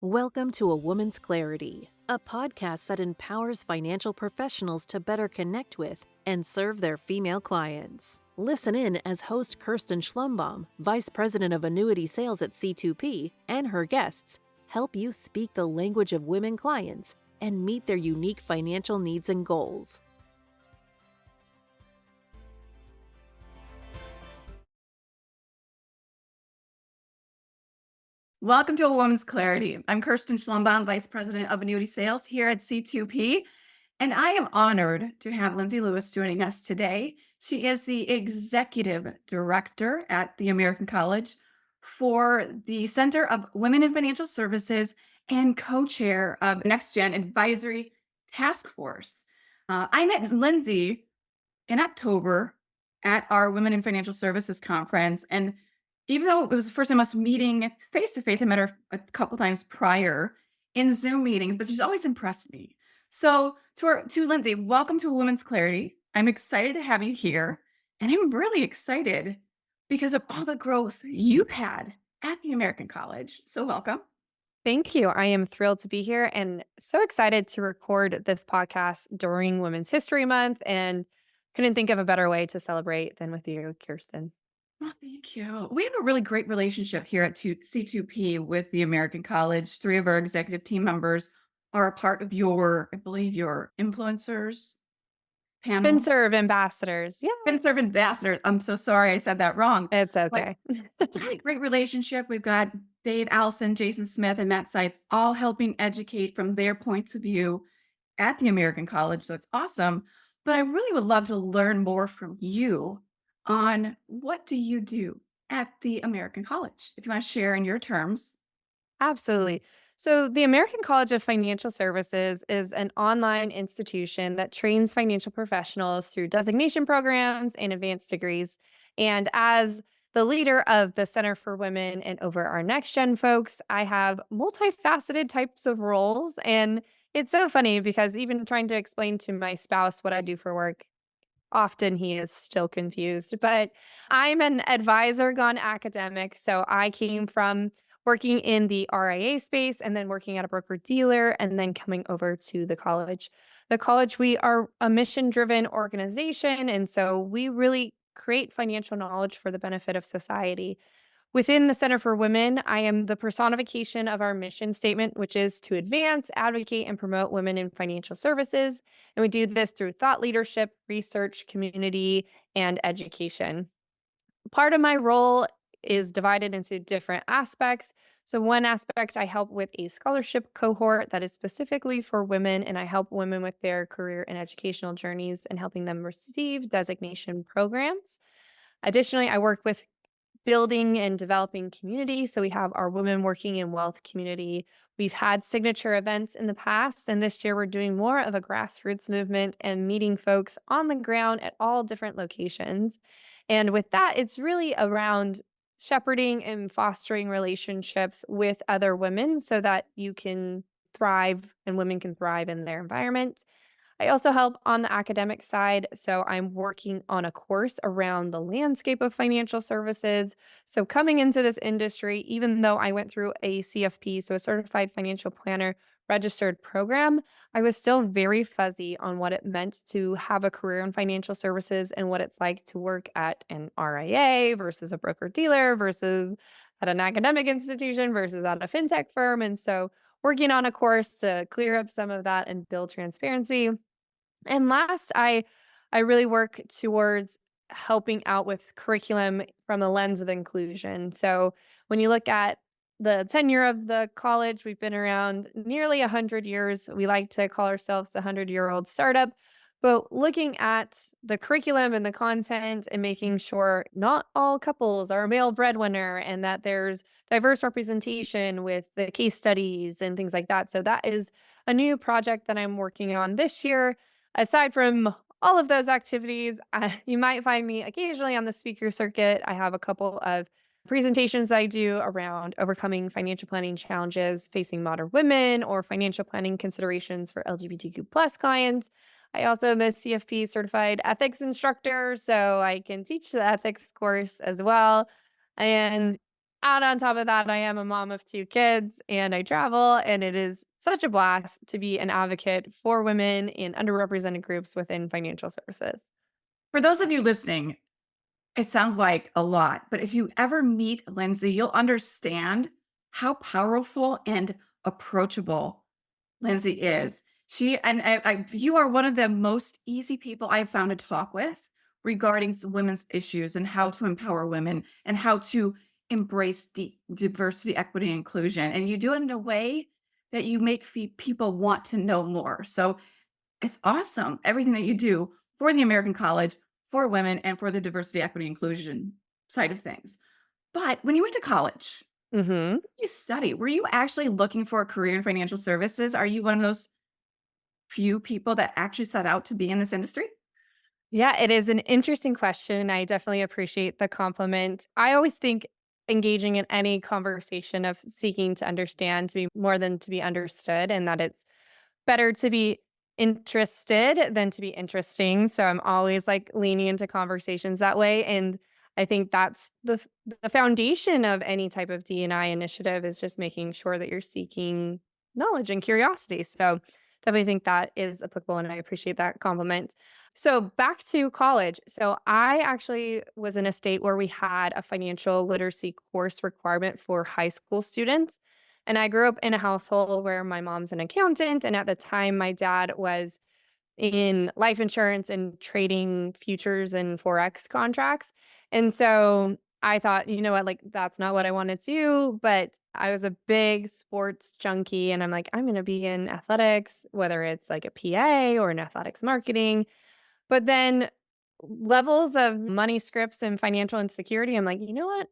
Welcome to A Woman's Clarity, a podcast that empowers financial professionals to better connect with and serve their female clients. Listen in as host Kirsten Schlumbohm, Vice President of Annuity Sales at C2P, and her guests help you speak the language of women clients and meet their unique financial needs and goals. Welcome to A Woman's Clarity. I'm Kirsten Schlumbohm, Vice President of Annuity Sales here at C2P, and I am honored to have Lindsey Lewis joining us today. She is the Executive Director at the American College for the Center of Women in Financial Services and co-chair of Next Gen Advisory Task Force. I met Lindsey in October at our Women in Financial Services conference. And even though it was the first time us meeting face to face, I met her a couple times prior in Zoom meetings, but she's always impressed me. So to Lindsey, welcome to Women's Clarity. I'm excited to have you here. And I'm really excited because of all the growth you've had at the American College. So welcome. Thank you. I am thrilled to be here and so excited to record this podcast during Women's History Month and couldn't think of a better way to celebrate than with you, Kirsten. Well, thank you. We have a really great relationship here at C2P with the American College. Three of our executive team members are a part of I believe, your influencers panel. FinServe ambassadors. Yeah, FinServe ambassadors. I'm so sorry I said that wrong. it's But okay. really great relationship. We've got Dave Allison, Jason Smith, and Matt Seitz all helping educate from their points of view at the American College. So it's awesome. But I really would love to learn more from you on what do you do at the American College, if you want to share in your terms. Absolutely. So, the American College of Financial Services is an online institution that trains financial professionals through designation programs and advanced degrees. And as the leader of the Center for Women and over our Next Gen folks, I have multifaceted types of roles. And it's so funny because even trying to explain to my spouse what I do for work, often he is still confused. But I'm an advisor gone academic. So I came from working in the RIA space and then working at a broker dealer and then coming over to the college. The college, we are a mission driven organization. And so we really create financial knowledge for the benefit of society. Within the Center for Women, I am the personification of our mission statement, which is to advance, advocate, and promote women in financial services. And we do this through thought leadership, research, community, and education. Part of my role is divided into different aspects. So, one aspect, I help with a scholarship cohort that is specifically for women, and I help women with their career and educational journeys and helping them receive designation programs. Additionally, I work with building and developing community. So we have our Women Working in Wealth community. We've had signature events in the past, and this year we're doing more of a grassroots movement and meeting folks on the ground at all different locations. And with that, it's really around shepherding and fostering relationships with other women so that you can thrive and women can thrive in their environment. I also help on the academic side. So I'm working on a course around the landscape of financial services. So coming into this industry, even though I went through a CFP, so a certified financial planner registered program, I was still very fuzzy on what it meant to have a career in financial services and what it's like to work at an RIA versus a broker dealer versus at an academic institution versus at a fintech firm. And so working on a course to clear up some of that and build transparency. And last, I really work towards helping out with curriculum from a lens of inclusion. So when you look at the tenure of the college, we've been around nearly 100 years. We like to call ourselves a 100-year-old startup. But looking at the curriculum and the content and making sure not all couples are a male breadwinner and that there's diverse representation with the case studies and things like that. So that is a new project that I'm working on this year. Aside from all of those activities, you might find me occasionally on the speaker circuit. I have a couple of presentations I do around overcoming financial planning challenges facing modern women or financial planning considerations for LGBTQ plus clients. I also am a CFP certified ethics instructor, so I can teach the ethics course as well. And add on top of that, I am a mom of 2 kids and I travel, and it is such a blast to be an advocate for women in underrepresented groups within financial services. For those of you listening, it sounds like a lot, but if you ever meet Lindsey, you'll understand how powerful and approachable Lindsey is. You are one of the most easy people I've found to talk with regarding women's issues and how to empower women and how to embrace diversity, equity, and inclusion. And you do it in a way that you make people want to know more. So it's awesome, everything that you do for the American College, for women, and for the diversity, equity, inclusion side of things. But when you went to college, Mhm. what did you study? Were you actually looking for a career in financial services? Are you one of those few people that actually set out to be in this industry? Yeah, it is an interesting question. I definitely appreciate the compliment. I always think engaging in any conversation of seeking to understand to be more than to be understood, and that it's better to be interested than to be interesting. So I'm always like leaning into conversations that way. And I think that's the foundation of any type of D&I initiative is just making sure that you're seeking knowledge and curiosity. So definitely think that is applicable and I appreciate that compliment. So back to college. So I actually was in a state where we had a financial literacy course requirement for high school students. And I grew up in a household where my mom's an accountant. And at the time, my dad was in life insurance and trading futures and Forex contracts. And so I thought, you know what, like that's not what I wanted to do. But I was a big sports junkie. And I'm like, I'm going to be in athletics, whether it's like a PA or in athletics marketing. But then levels of money scripts and financial insecurity, I'm like, you know what?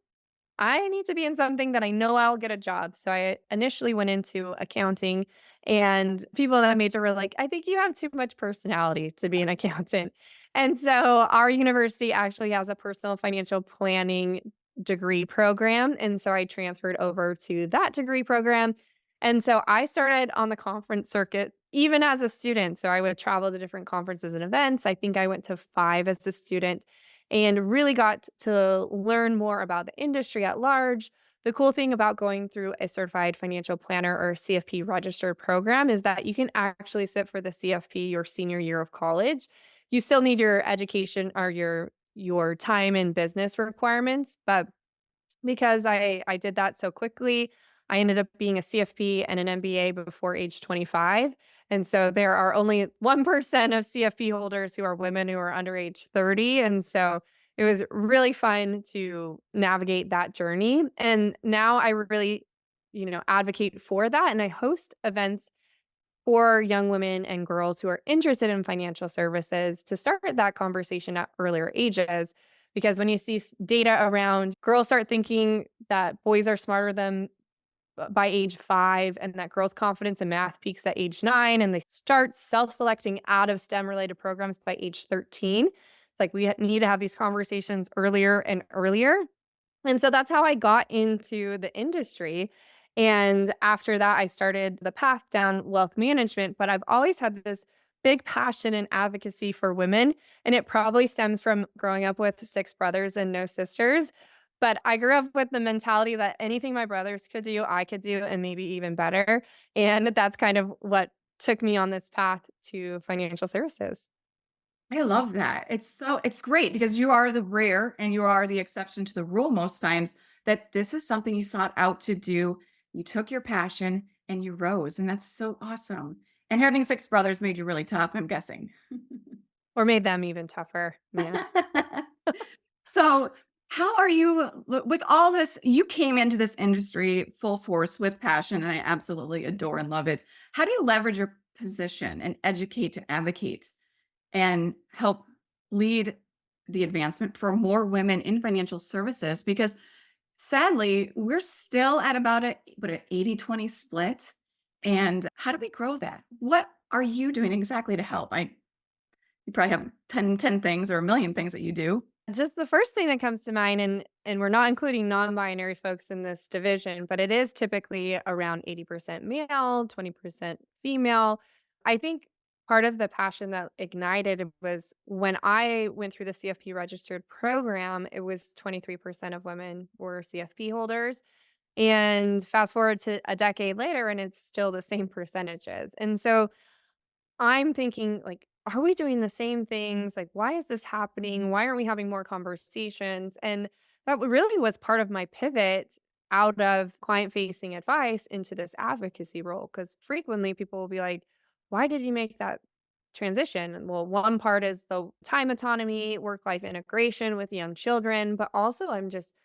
I need to be in something that I know I'll get a job. So I initially went into accounting, and people in that major were like, I think you have too much personality to be an accountant. And so our university actually has a personal financial planning degree program. And so I transferred over to that degree program. And so I started on the conference circuit even as a student. So I would travel to different conferences and events. I think I went to 5 as a student and really got to learn more about the industry at large. The cool thing about going through a certified financial planner or CFP registered program is that you can actually sit for the CFP your senior year of college. You still need your education or your time and business requirements, but because I did that so quickly, I ended up being a CFP and an MBA before age 25. And so there are only 1% of CFP holders who are women who are under age 30. And so it was really fun to navigate that journey. And now I really, advocate for that. And I host events for young women and girls who are interested in financial services to start that conversation at earlier ages. Because when you see data around girls start thinking that boys are smarter than by age 5 and that girls' confidence in math peaks at age 9 and they start self-selecting out of STEM related programs by age 13. It's like we need to have these conversations earlier and earlier. And so that's how I got into the industry. And after that, I started the path down wealth management. But I've always had this big passion and advocacy for women. And it probably stems from growing up with 6 brothers and no sisters. But I grew up with the mentality that anything my brothers could do, I could do, and maybe even better. And that's kind of what took me on this path to financial services. I love that. It's great because you are the rare and you are the exception to the rule most times that this is something you sought out to do. You took your passion and you rose, and that's so awesome. And having 6 brothers made you really tough, I'm guessing. Or made them even tougher. Yeah. So, how are you with all this? You came into this industry full force with passion, and I absolutely adore and love it. How do you leverage your position and educate to advocate and help lead the advancement for more women in financial services? Because sadly, we're still at about an 80-20 split. And how do we grow that? What are you doing exactly to help? You probably have ten things or a million things that you do. Just the first thing that comes to mind, and we're not including non-binary folks in this division, but it is typically around 80% male, 20% female. I think part of the passion that ignited was when I went through the CFP registered program, it was 23% of women were CFP holders. And fast forward to a decade later, and it's still the same percentages. And so I'm thinking, like, are we doing the same things? Like, why is this happening? Why aren't we having more conversations? And that really was part of my pivot out of client facing advice into this advocacy role. Because frequently people will be like, why did you make that transition? And well, one part is the time autonomy, work life integration with young children, but also I'm just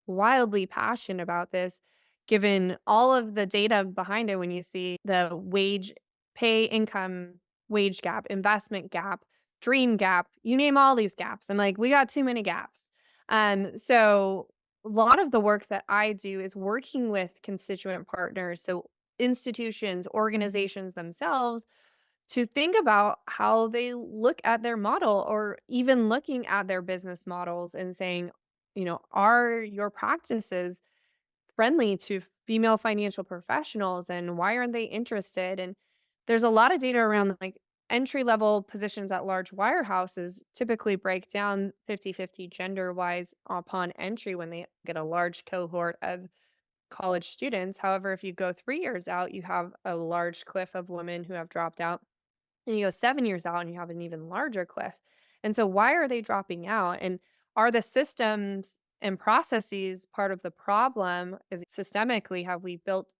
wildly passionate about this given all of the data behind it when you see the wage pay income wage gap, investment gap, dream gap, you name all these gaps. I'm like, we got too many gaps. So a lot of the work that I do is working with constituent partners, so institutions, organizations themselves, to think about how they look at their model or even looking at their business models and saying, are your practices friendly to female financial professionals and why aren't they interested? And there's a lot of data around like entry level positions at large wirehouses typically break down 50-50 gender wise upon entry when they get a large cohort of college students. However, if you go 3 years out, you have a large cliff of women who have dropped out. And you go 7 years out and you have an even larger cliff. And so, why are they dropping out? And are the systems and processes part of the problem? Is systemically, have we built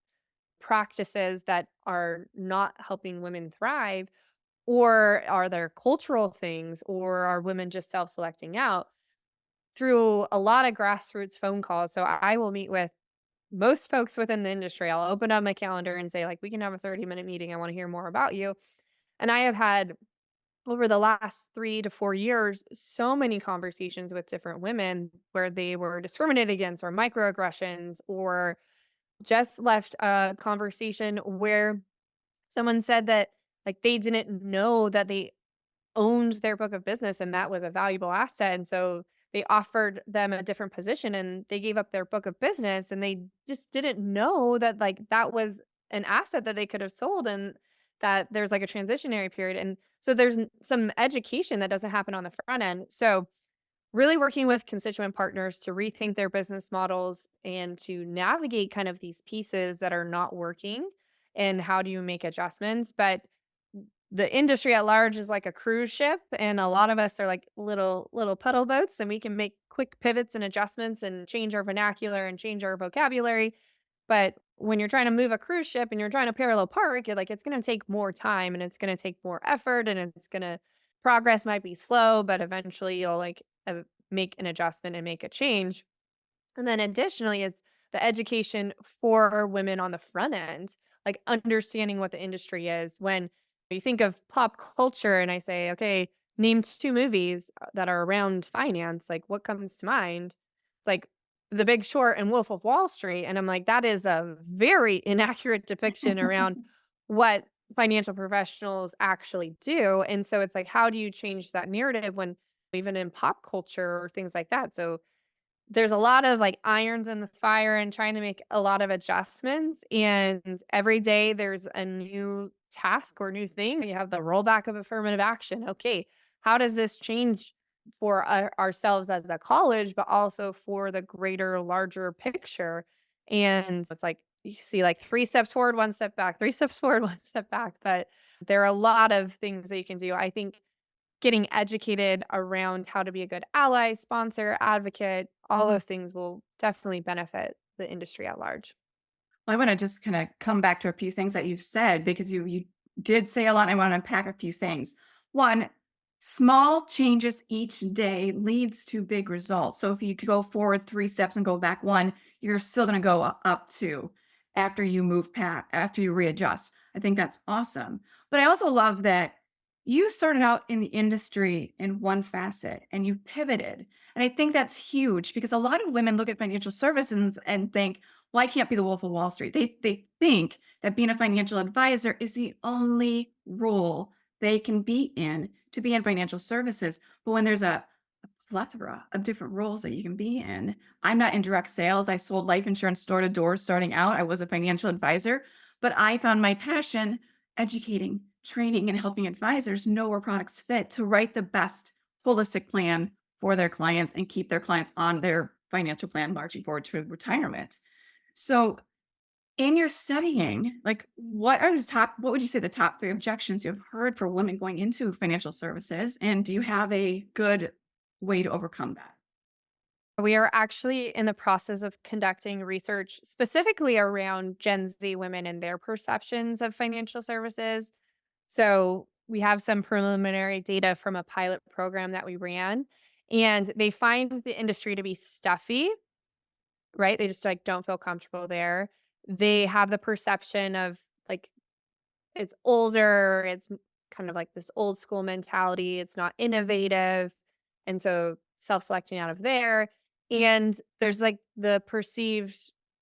practices that are not helping women thrive? Or are there cultural things? Or are women just self selecting out? Through a lot of grassroots phone calls. So, I will meet with most folks within the industry. I'll open up my calendar and say, like, we can have a 30-minute meeting. I want to hear more about you. And I have had over the last 3 to 4 years, so many conversations with different women where they were discriminated against or microaggressions, or just left a conversation where someone said that like they didn't know that they owned their book of business and that was a valuable asset. And so they offered them a different position and they gave up their book of business and they just didn't know that like that was an asset that they could have sold and that there's like a transitionary period. And so there's some education that doesn't happen on the front end. So really working with constituent partners to rethink their business models and to navigate kind of these pieces that are not working and how do you make adjustments. But the industry at large is like a cruise ship and a lot of us are like little pedal boats and we can make quick pivots and adjustments and change our vernacular and change our vocabulary. But when you're trying to move a cruise ship and you're trying to parallel park, you're like it's going to take more time and it's going to take more effort and it's going to progress might be slow, but eventually you'll like make an adjustment and make a change. And then additionally, it's the education for women on the front end, like understanding what the industry is. When you think of pop culture and I say, okay, name two movies that are around finance, like what comes to mind? It's like The Big Short and Wolf of Wall Street. And I'm like, that is a very inaccurate depiction around what financial professionals actually do. And so it's like, how do you change that narrative when even in pop culture or things like that? So there's a lot of, like, irons in the fire and trying to make a lot of adjustments, and every day there's a new task or new thing. You have the rollback of affirmative action. Okay, how does this change for ourselves as a college, but also for the greater, larger picture? And it's like you see, like, 3 steps forward, 1 step back, 3 steps forward, 1 step back, but there are a lot of things that you can do. I think getting educated around how to be a good ally, sponsor, advocate, all those things will definitely benefit the industry at large. I want to just kind of come back to a few things that you said because you did say a lot. And I want to unpack a few things. One, small changes each day leads to big results. So if you go forward 3 steps and go back one, you're still going to go up two after you move past, after you readjust. I think that's awesome. But I also love that you started out in the industry in one facet and you pivoted. And I think that's huge because a lot of women look at financial services and think, well, I can't be the Wolf of Wall Street. They think that being a financial advisor is the only role they can be in to be in financial services. But when there's a plethora of different roles that you can be in, I'm not in direct sales. I sold life insurance door to door starting out. I was a financial advisor, but I found my passion educating training and helping advisors know where products fit to write the best holistic plan for their clients and keep their clients on their financial plan marching forward to retirement. So, in your studying, like what would you say the top three objections you've heard for women going into financial services? And do you have a good way to overcome that? We are actually in the process of conducting research specifically around Gen Z women and their perceptions of financial services. So we have some preliminary data from a pilot program that we ran, and they find the industry to be stuffy, right? They just like don't feel comfortable there. They have the perception of like it's older, kind of like this old school mentality, it's not innovative, and so self-selecting out of there, and there's, like, the perceived,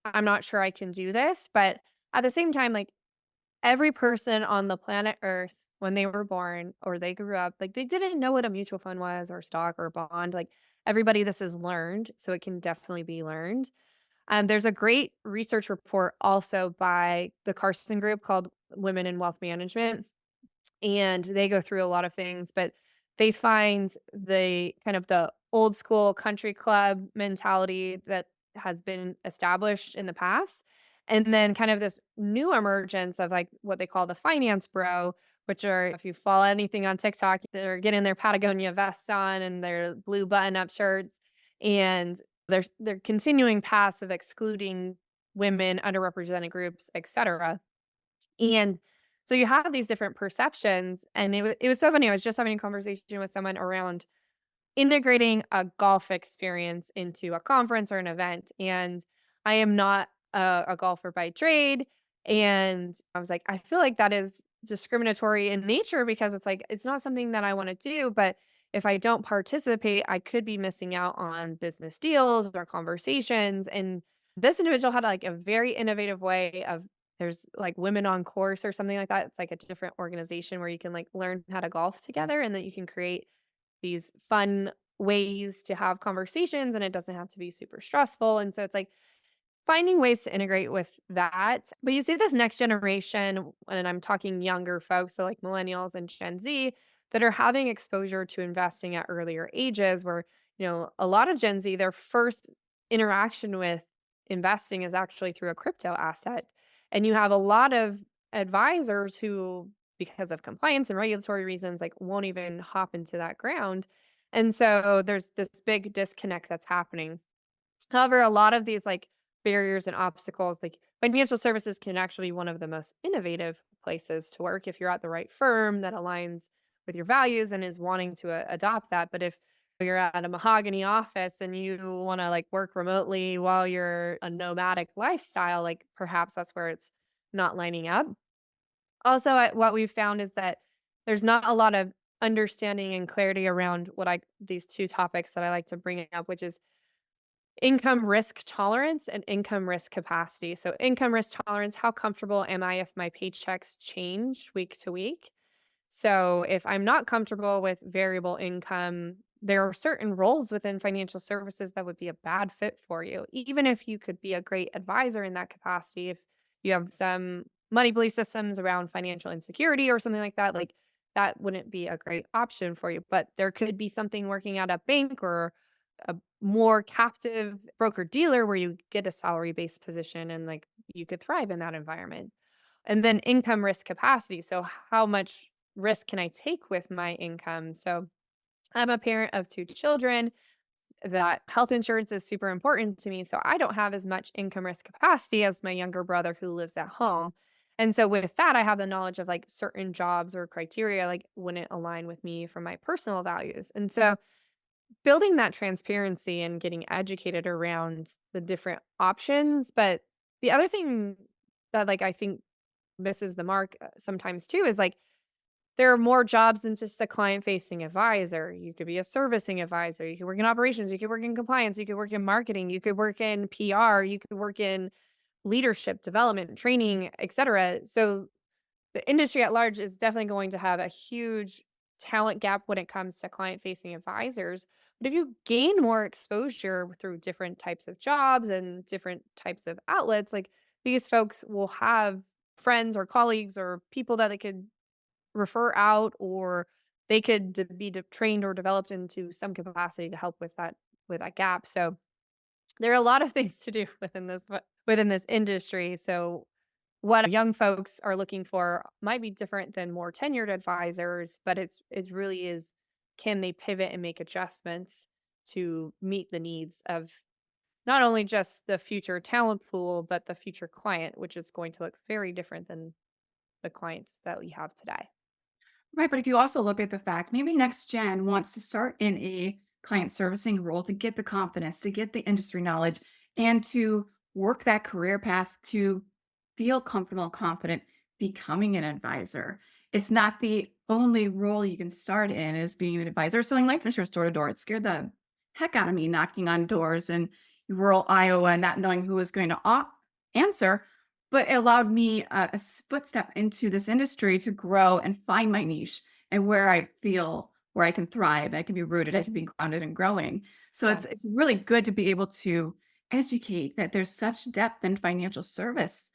"I'm not sure I can do this," but at the same time, like, every person on the planet Earth, when they were born or they grew up, like, they didn't know what a mutual fund was or stock or bond, like, everybody this is learned, so it can definitely be learned. There's a great research report also by the Carson Group called Women in Wealth Management, and they go through a lot of things, but they find the kind of the old school country club mentality that has been established in the past. And then kind of this new emergence of like what they call the finance bro, which are, if you follow anything on TikTok, they're getting their Patagonia vests on and their blue button up shirts. And they're continuing paths of excluding women, underrepresented groups, etc. And so you have these different perceptions, and it was so funny. I was just having a conversation with someone around integrating a golf experience into a conference or an event, and I am not a golfer by trade, and I was like, "I feel like that is discriminatory in nature because it's like, it's not something that I wanna do, but if I don't participate, I could be missing out on business deals or conversations," and this individual had, like, a very innovative way of there's, like, Women on Course or something like that. It's like a different organization where you can, like, learn how to golf together and that you can create these fun ways to have conversations, and it doesn't have to be super stressful, and so it's like finding ways to integrate with that. But you see this next generation, and I'm talking younger folks, so like millennials and Gen Z, that are having exposure to investing at earlier ages, where, a lot of Gen Z, their first interaction with investing is actually through a crypto asset. And you have a lot of advisors who, because of compliance and regulatory reasons, like won't even hop into that ground. And so there's this big disconnect that's happening. However, a lot of these like barriers and obstacles, like financial services can actually be one of the most innovative places to work if you're at the right firm that aligns with your values and is wanting to adopt that. But if you're at a mahogany office and you want to like work remotely while you're a nomadic lifestyle, like perhaps that's where it's not lining up. Also, what we've found is that there's not a lot of understanding and clarity around these two topics that I like to bring up, which is income risk tolerance and income risk capacity. So, income risk tolerance, how comfortable am I if my paychecks change week to week? So, if I'm not comfortable with variable income, there are certain roles within financial services that would be a bad fit for you, even if you could be a great advisor in that capacity. If you have some money belief systems around financial insecurity or something like that, that wouldn't be a great option for you. But there could be something working at a bank or a more captive broker dealer where you get a salary based position and like you could thrive in that environment. And then income risk capacity. So, how much risk can I take with my income? So, I'm a parent of two children. That health insurance is super important to me. So, I don't have as much income risk capacity as my younger brother who lives at home. And so, with that, I have the knowledge of like certain jobs or criteria, like wouldn't align with me from my personal values. And so, building that transparency and getting educated around the different options. But the other thing that like I think misses the mark sometimes too is like there are more jobs than just a client facing advisor. You could be a servicing advisor, you could work in operations, you could work in compliance, you could work in marketing, you could work in PR, you could work in leadership development, training, etc. So the industry at large is definitely going to have a huge talent gap when it comes to client facing advisors. But if you gain more exposure through different types of jobs and different types of outlets, like these folks will have friends or colleagues or people that they could refer out, or they could be trained or developed into some capacity to help with that gap. So there are a lot of things to do within this industry. So what young folks are looking for might be different than more tenured advisors, but it really is, can they pivot and make adjustments to meet the needs of not only just the future talent pool, but the future client, which is going to look very different than the clients that we have today. Right, but if you also look at the fact, maybe next gen wants to start in a client servicing role to get the confidence, to get the industry knowledge, and to work that career path to feel comfortable and confident becoming an advisor. It's not the only role you can start in as being an advisor selling life insurance door to door. It scared the heck out of me knocking on doors in rural Iowa, not knowing who was going to answer, but it allowed me a footstep into this industry to grow and find my niche and where I feel where I can thrive. I can be rooted, I can be grounded and growing. So Yeah. it's really good to be able to educate that there's such depth in financial services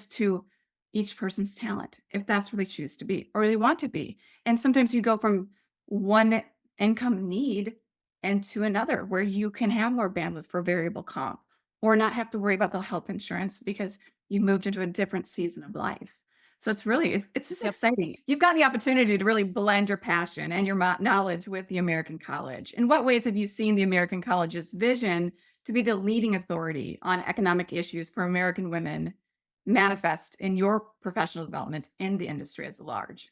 to each person's talent, if that's where they choose to be or they want to be. And sometimes you go from one income need into another where you can have more bandwidth for variable comp or not have to worry about the health insurance because you moved into a different season of life. So it's just Yep. exciting. You've got the opportunity to really blend your passion and your knowledge with the American College. In what ways have you seen the American College's vision to be the leading authority on economic issues for American women manifest in your professional development in the industry as large?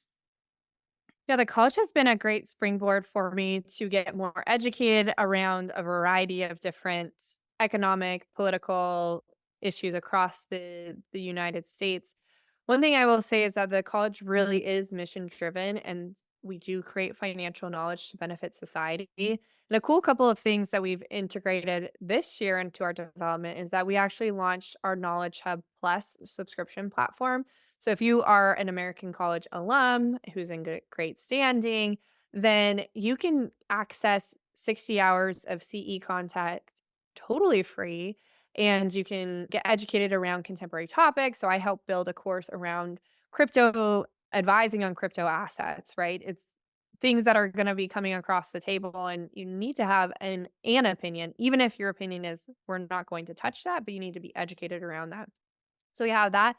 Yeah, the college has been a great springboard for me to get more educated around a variety of different economic, political issues across the United States. One thing I will say is that the college really is mission driven, and we do create financial knowledge to benefit society. And a cool couple of things that we've integrated this year into our development is that we actually launched our Knowledge Hub Plus subscription platform. So if you are an American College alum who's in great standing, then you can access 60 hours of CE content totally free, and you can get educated around contemporary topics. So I help build a course around crypto, advising on crypto assets, right? It's things that are going to be coming across the table, and you need to have an opinion, even if your opinion is we're not going to touch that, but you need to be educated around that. So we have that.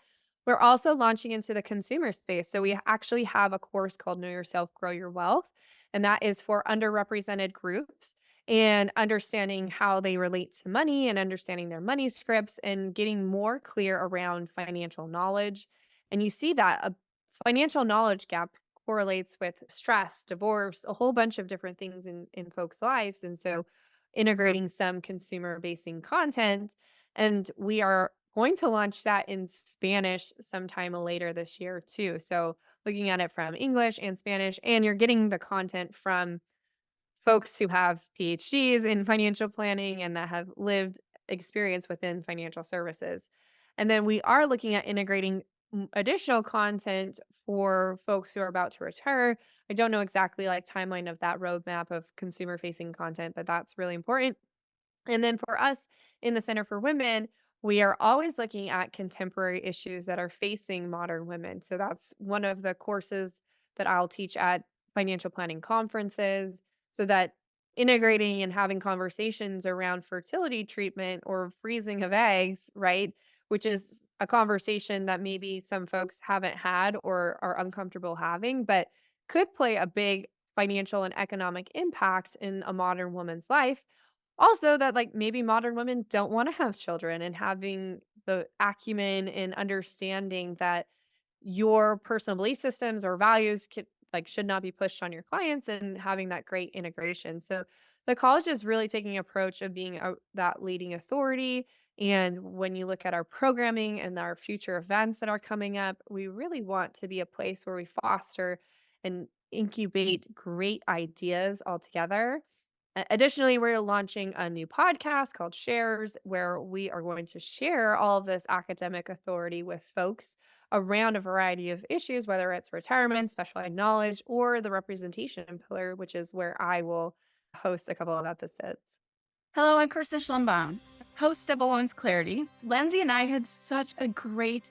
We're also launching into the consumer space. So we actually have a course called Know Yourself, Grow Your Wealth, and that is for underrepresented groups and understanding how they relate to money and understanding their money scripts and getting more clear around financial knowledge. And you see that a financial knowledge gap correlates with stress, divorce, a whole bunch of different things in folks' lives. And so integrating some consumer facing content, and we are going to launch that in Spanish sometime later this year too. So looking at it from English and Spanish, and you're getting the content from folks who have PhDs in financial planning and that have lived experience within financial services. And then we are looking at integrating additional content for folks who are about to retire. I don't know exactly like timeline of that roadmap of consumer facing content, but that's really important. And then for us in the Center for Women, we are always looking at contemporary issues that are facing modern women. So that's one of the courses that I'll teach at financial planning conferences, so that integrating and having conversations around fertility treatment or freezing of eggs, right? Which is a conversation that maybe some folks haven't had or are uncomfortable having, but could play a big financial and economic impact in a modern woman's life. Also, that like maybe modern women don't want to have children, and having the acumen and understanding that your personal belief systems or values should not be pushed on your clients, and having that great integration. So the college is really taking an approach of being that leading authority. And when you look at our programming and our future events that are coming up, we really want to be a place where we foster and incubate great ideas altogether. Additionally, we're launching a new podcast called Shares, where we are going to share all of this academic authority with folks around a variety of issues, whether it's retirement, specialized knowledge, or the representation pillar, which is where I will host a couple of episodes. Hello, I'm Kirsten Schlumbohm, host of A Woman's Clarity. Lindsey and I had such a great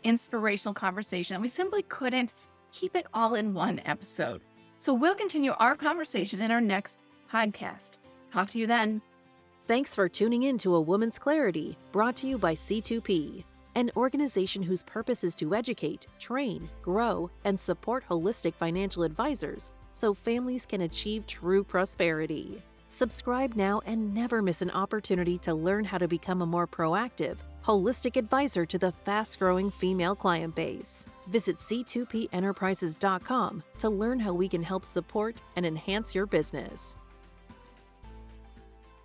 inspirational conversation, and we simply couldn't keep it all in one episode. So we'll continue our conversation in our next podcast. Talk to you then. Thanks for tuning in to A Woman's Clarity, brought to you by C2P, an organization whose purpose is to educate, train, grow, and support holistic financial advisors so families can achieve true prosperity. Subscribe now and never miss an opportunity to learn how to become a more proactive, holistic advisor to the fast-growing female client base. Visit c2penterprises.com to learn how we can help support and enhance your business.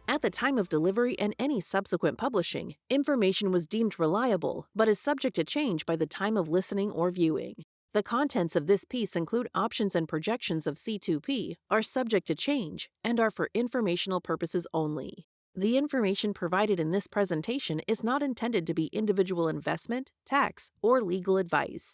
At the time of delivery and any subsequent publishing, information was deemed reliable but is subject to change by the time of listening or viewing. The contents of this piece include options and projections of C2P, are subject to change, and are for informational purposes only. The information provided in this presentation is not intended to be individual investment, tax, or legal advice.